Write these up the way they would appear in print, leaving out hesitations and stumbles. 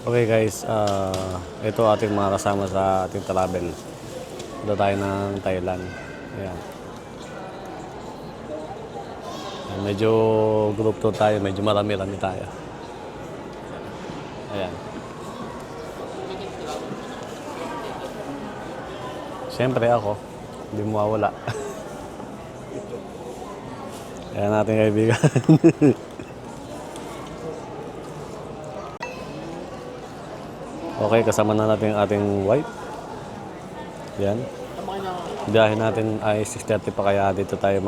Okay guys, ito ating mga kasama sa ating travel. Ito tayo ng Thailand. Ayan. Medyo group tour tayo, medyo marami-rami tayo. Ayan. Siyempre ako, hindi mawawala. Ayan natin kaibigan. Okay, kasama na natin ang ating wife. Yan. Biyahe natin ay 6:30 pa kaya dito tayo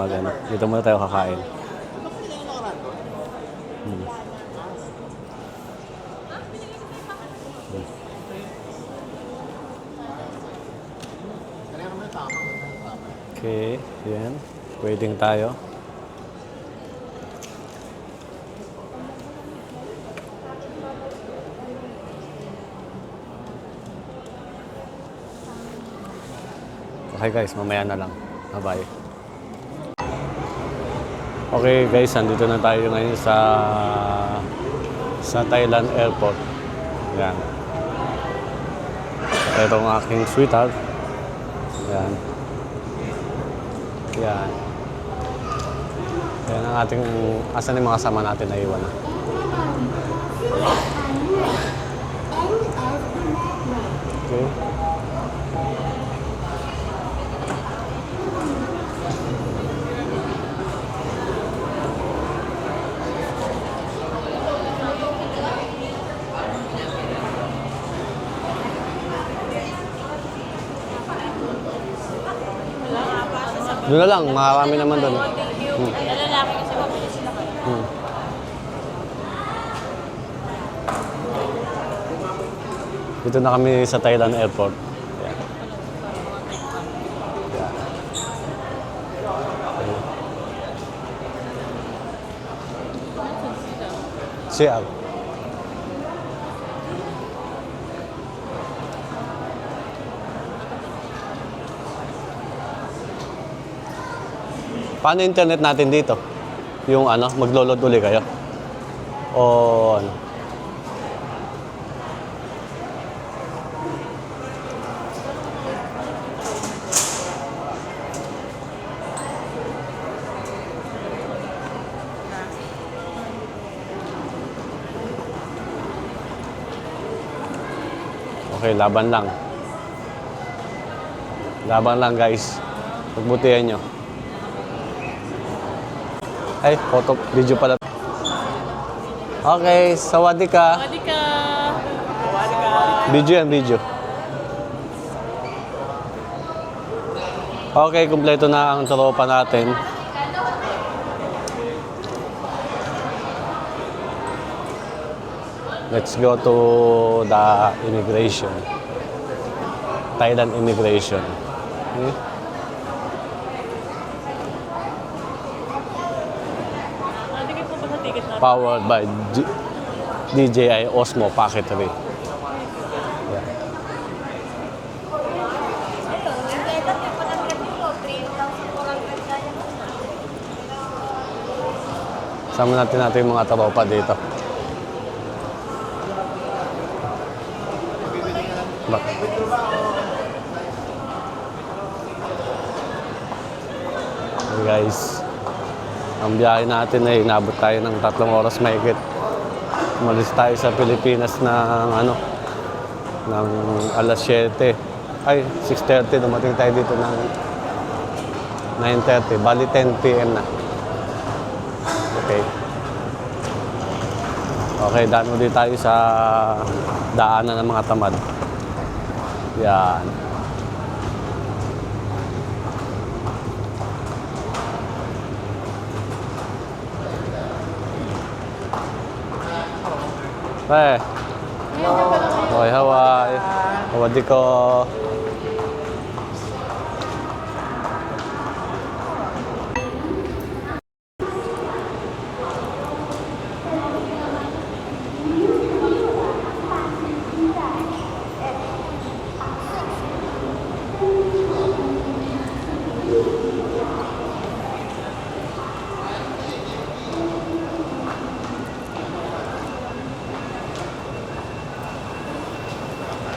dito muna tayo kakain. Okay, yan. Waiting tayo. Okay guys, mamaya na lang. Bye-bye. Okay guys, andito na tayo ngayon sa Thailand Airport. Yan. Ito ang aking sweetheart. Yan. Yan. Yan ang ating, asan yung mga kasama natin na iwan na. Okay. Doon na lang, marami naman doon. Lalaki kasi mabilis sila kayo. Dito na kami sa Thailand Airport. Ayan. CR. Paano internet natin dito? Yung maglo-load uli kayo? O ano? Okay, laban lang. Laban lang guys. Pagbutihan nyo. Ay, photo, video pala. Okay, sawadee ka. Sawadee ka. Sawadee ka. Video yan, video. Okay, kumpleto na ang tropa natin. Let's go to the immigration. Thailand immigration. Okay. Powered by DJI Osmo Pocket 3. Yeah. Sama natin yung mga tropa dito. Hey guys. Ang biyahe natin ay inabot tayo ng 3 oras mahigit. Umalis tayo sa Pilipinas ng alas 7. Ay, 6:30. Dumating tayo dito ng 9:30. Bali 10 PM na. Okay. Okay, daan ulit tayo sa daanan ng mga tamad. Yan. Hey. Hoy, Hawaii. Sawadee ka.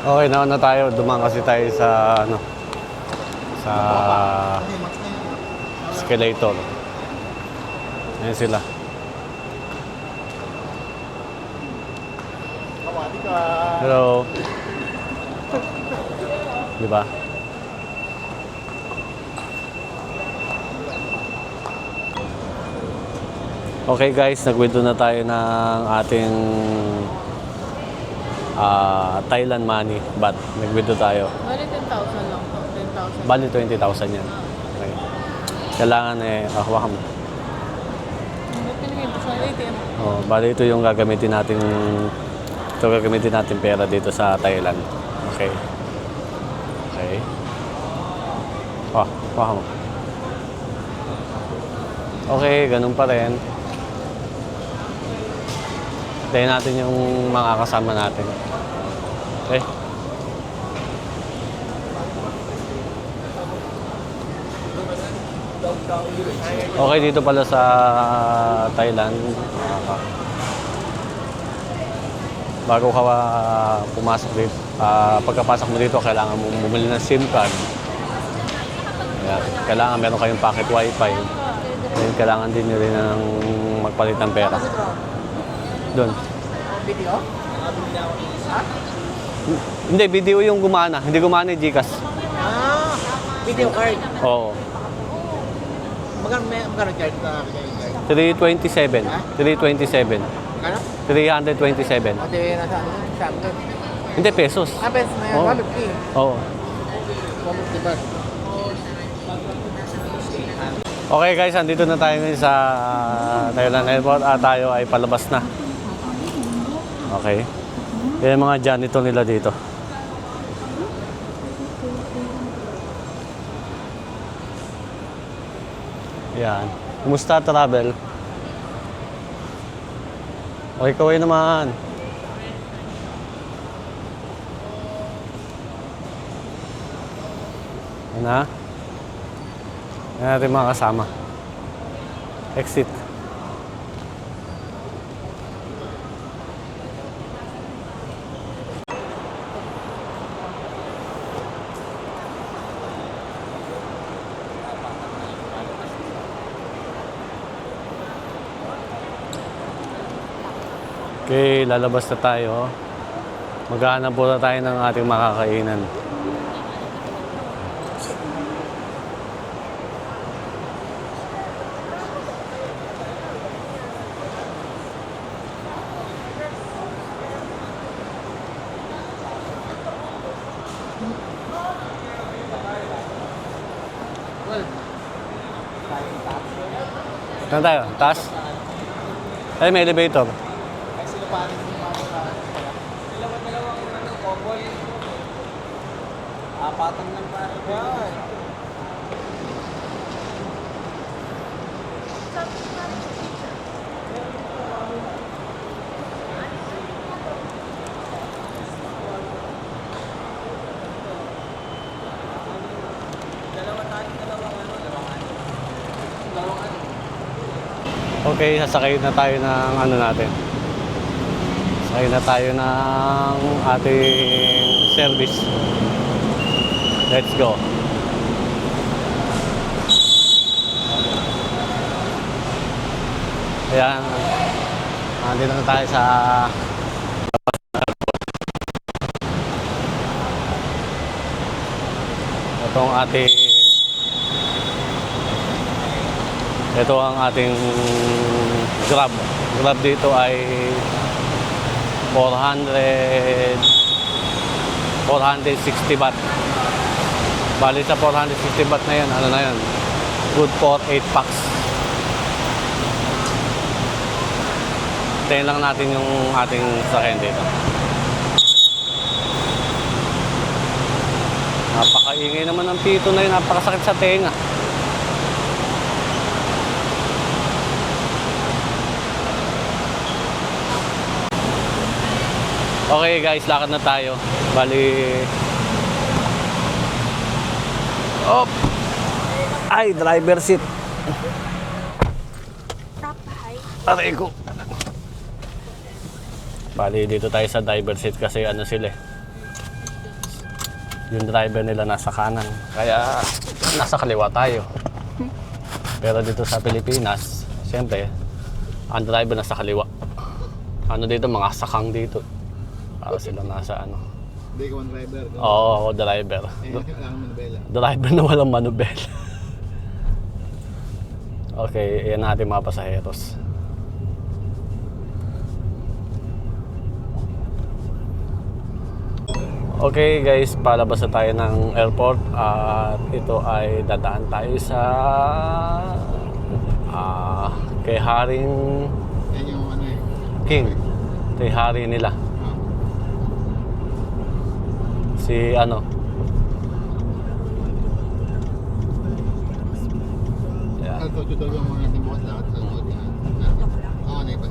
Okay, nauna tayo. Dumaan kasi tayo sa ano, sa escalator. Ayan sila. Hello. Di ba? Okay guys, nag-withdraw na tayo ng ating Thailand money, but nag-withdraw tayo. Bali 10,000 lang to. 10,000. Bali 20,000 yan. Okay. Kailangan hawakan mo. Ba't pinigay mo sa ATM? Oh, bali ito yung gagamitin natin pera dito sa Thailand. Okay. Okay. Oh, hawakan mo. Okay, ganun pa rin. Tayo natin yung mga kasama natin. Okay. Okay, dito pala sa Thailand. Bago ka pumasok dito, pagkapasok mo dito, kailangan mo bumili ng SIM card. Ayan, kailangan meron kayong pocket wifi. Then, kailangan din nyo rin ng magpalit ng pera. Doon. Video? Hindi, video yung gumana. Hindi gumana yung GCash. Ah, video card. Oo. Magkano charge na kanya 327. 327. Magkano? 327. Ate, nasa ano? Sabi ko. Hindi, pesos. Ah, pesos na yan. Oo. 150. Oo. 150 ba? Okay guys, andito na tayo ngayon sa Thailand Airport. Tayo ay palabas na. Okay. Yan yung mga janitor nila dito. Yan. Kumusta travel? Okay, kaway naman. Yan na. Yan natin mga kasama. Exit. Okay, lalabas na tayo. Maghahanap po na tayo ng ating makakainan. Saan tayo? Taas? Ay, may elevator. Apatan lang pare dyan. Okay, sasakay na tayo ng ano natin. Sasakay na tayo ng ating service. Let's go. Ayan. Nandito na tayo sa ito ang ating Grab. Grab dito ay 460 baht. Bali sa 460 baht na yan, ano na yan? Good for 8 packs. Tayo lang natin yung ating sakyan dito. Napakaingay naman ng pito na yun, napakasakit sa tenga. Okay guys, lakad na tayo. Bali... Op! Ay, driver seat. Aray ko. Bali, dito tayo sa driver seat kasi ano sila eh. Yung driver nila nasa kanan. Kaya nasa kaliwa tayo. Pero dito sa Pilipinas, siyempre, ang driver nasa kaliwa. Ano dito, mga sakang dito. Para sila nasa ano. Hindi ko ang driver. Oo, ako driver. Kailangan manubela. Driver na walang manubel. Okay, yan natin mga pasaheros. Okay guys, palabas na tayo ng airport at ito ay dadaan tayo sa kay Haring Yan yung ano eh. King. Kay Hari nila. Si ano? Yeah. Alto tutor yung mga natin bukas lahat sa loob yan. Oo, ano iba.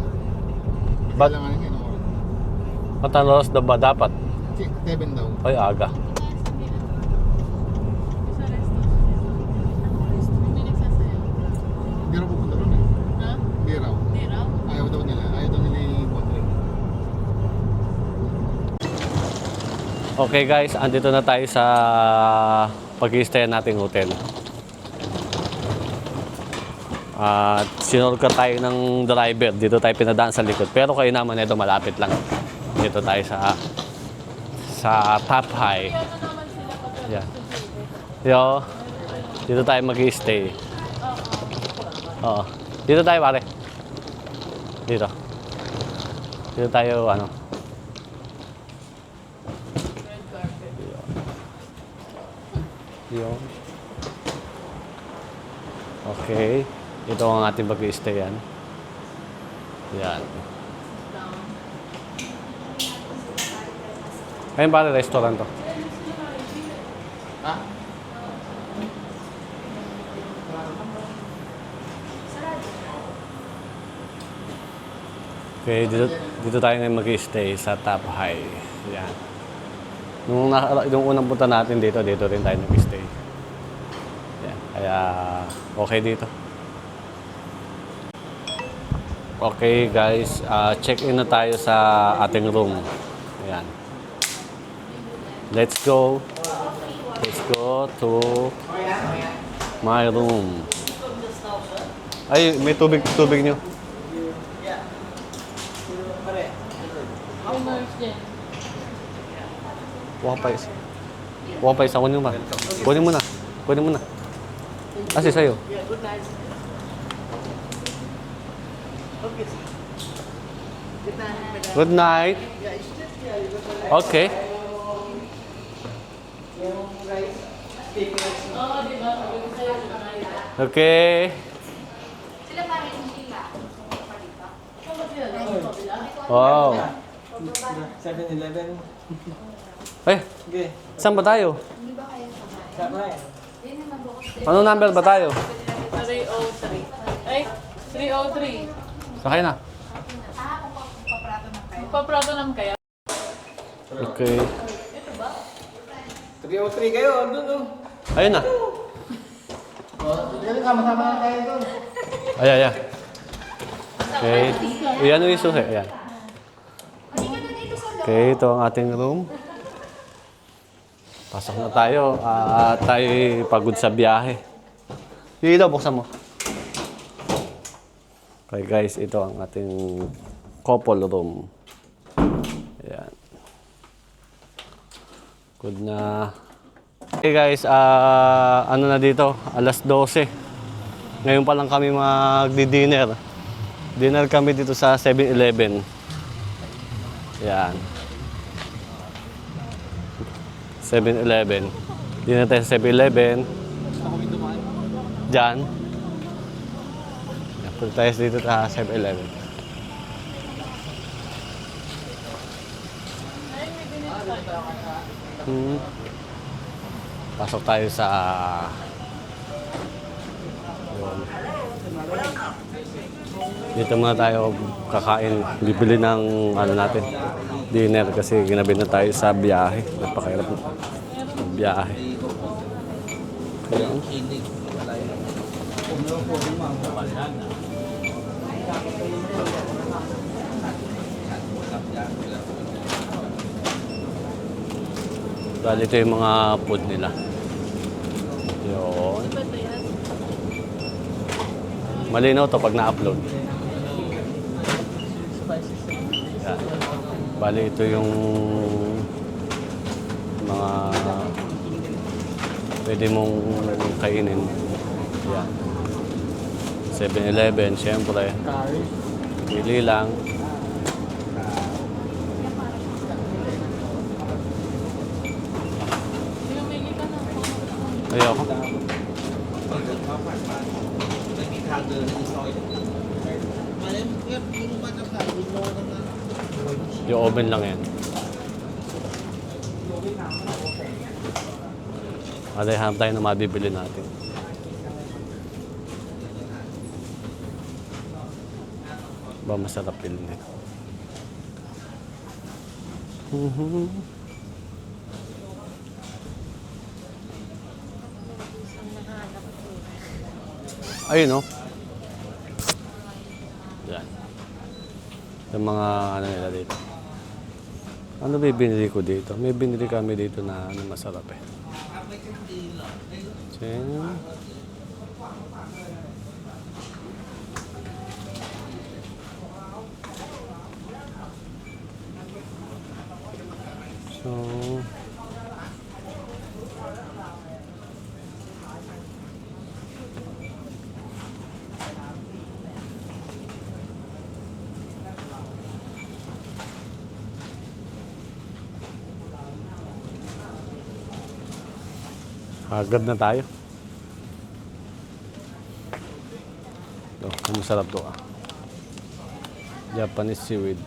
But, Kailangan nga ng oras. matang oras na ba dapat? 7 daw. Ay, aga. Sa resto. May nagsasayaw. Hindi raw pupunta ron eh. Ha? Hindi raw. Hindi raw? Ayaw daw nila. Ayaw daw nila yung boundary. Okay guys, andito na tayo sa pag-i-stay nating hotel. At sinorka tayo ng driver. Dito tayo pinadaan sa likod. Pero kayo naman, ito malapit lang. Dito tayo sa Top High. Yeah. Yo, dito tayo mag-i-stay. Oo. Dito tayo pare. Dito. Dito tayo ano. Yun. Okay. Ito ang ating mag-i-stay yan. Yan. Ayun pare, restaurant to. Ha? Okay, dito tayo ngayon mag-i-stay sa Top High. Yan. Nung unang punta natin dito rin tayo nag-stay. Yan. Kaya, okay dito. Okay guys, check-in na tayo sa ating room. Ayan. Let's go. Let's go to my room. Ay, may tubig nyo. Yung nurse din. Huwag pa isa. Kunin mo ba? Kunin mo na. Kasi sa'yo. Good night. Okay. Okay. Wow. 7-Eleven. Eh, Okay. saan ba tayo? Sakay. Anong number ba tayo? 303. Ay, 303. Sakay na. Paprato naman kaya. Okay. 303 kayo, doon oh. Ayun na. Sama-sama na tayo doon. Ayan. Okay. Iyan yung susi. Ayan. Okay, ito ang ating room. Pasok na tayo. Tayo pagod sa biyahe. Yung ilaw, buksan mo. Okay guys, ito ang ating couple room. Ayan. Good na. Okay guys, ano na dito? Alas 12. Ngayon pa lang kami magdi-dinner. Dinner kami dito sa 7-Eleven. Ayan. 7-Eleven. Dinner tayo sa 7-Eleven. Diyan. Punta tayo dito sa 7-Eleven. Pasok tayo sa yun. Dito muna tayo kakain, bibili ng ano natin, dinner kasi ginabi na tayo sa biyahe. Napakahirap ng biyahe. Kaya, Bali, ito yung mga food nila. Yun. Malinaw to pag na-upload. Yan. Bali, ito yung mga pwede mong kainin. Yan. 7-Eleven, syempre. Pili lang. Pinamili ka na. Ayoko. Yung oven lang yan. Alay, hanap tayo na mabibili natin. Ba masarap yun din. Ayun, no? Yan. Yung mga ano nila dito. Ano ba yung binili ko dito? May binili kami dito na ano, masarap eh. Yan. So, agad na tayo. Ito, masarap to ah. Japanese seaweed.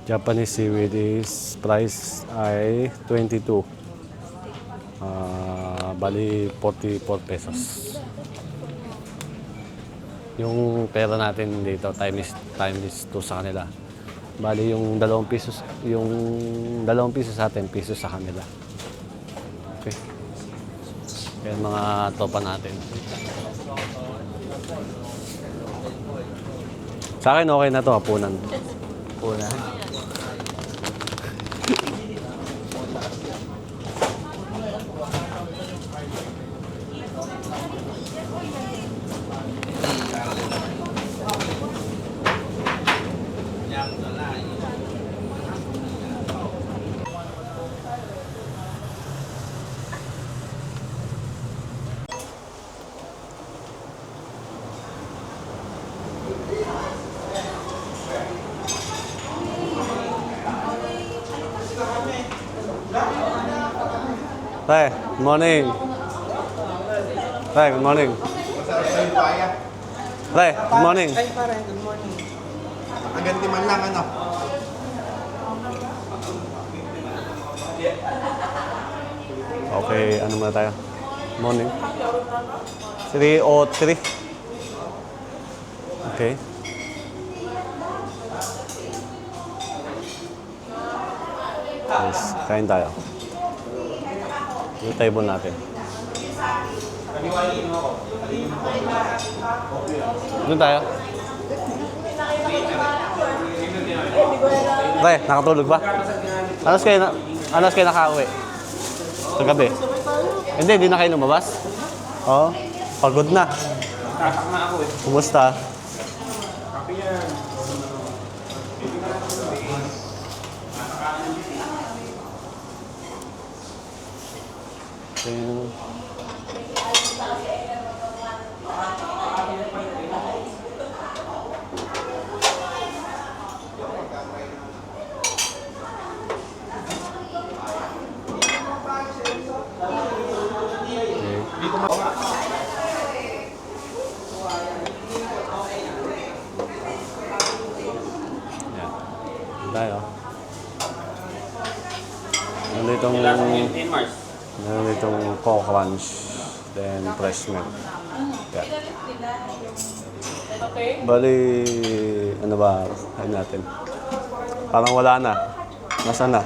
Japanese seaweed is price ay 22. Bali 44 pesos. Yung pera natin dito times 2 sa kanila. Bali yung 2 pesos, yung 2 pesos sa atin, pesos sa kanila. Okay. Kaya mga tropa natin. Sa akin okay na to, hapunan. Hapunan. Tay, good morning. Tay, good morning. Tay, good morning. Ay, pare, good morning. Ang ganti man lang, ano? Okay, ano muna tayo? Morning. 3:03. Okay. Yes, kain tayo. Yung table natin. Doon tayo. Pre, nakatulog ba? Alas kayo nakauwi? Sa gabi? Hindi na kayo lumabas? Oo. Pagod na. Tatak na ako eh. Kumusta? Kapi yan. Yung... Dito mo. Yan. Tayo. Nanditong... Nanditong Coco Crunch. Then fresh milk. Yan. Okay. Bali, ano ba, kain natin? Parang wala na. Nasaan na?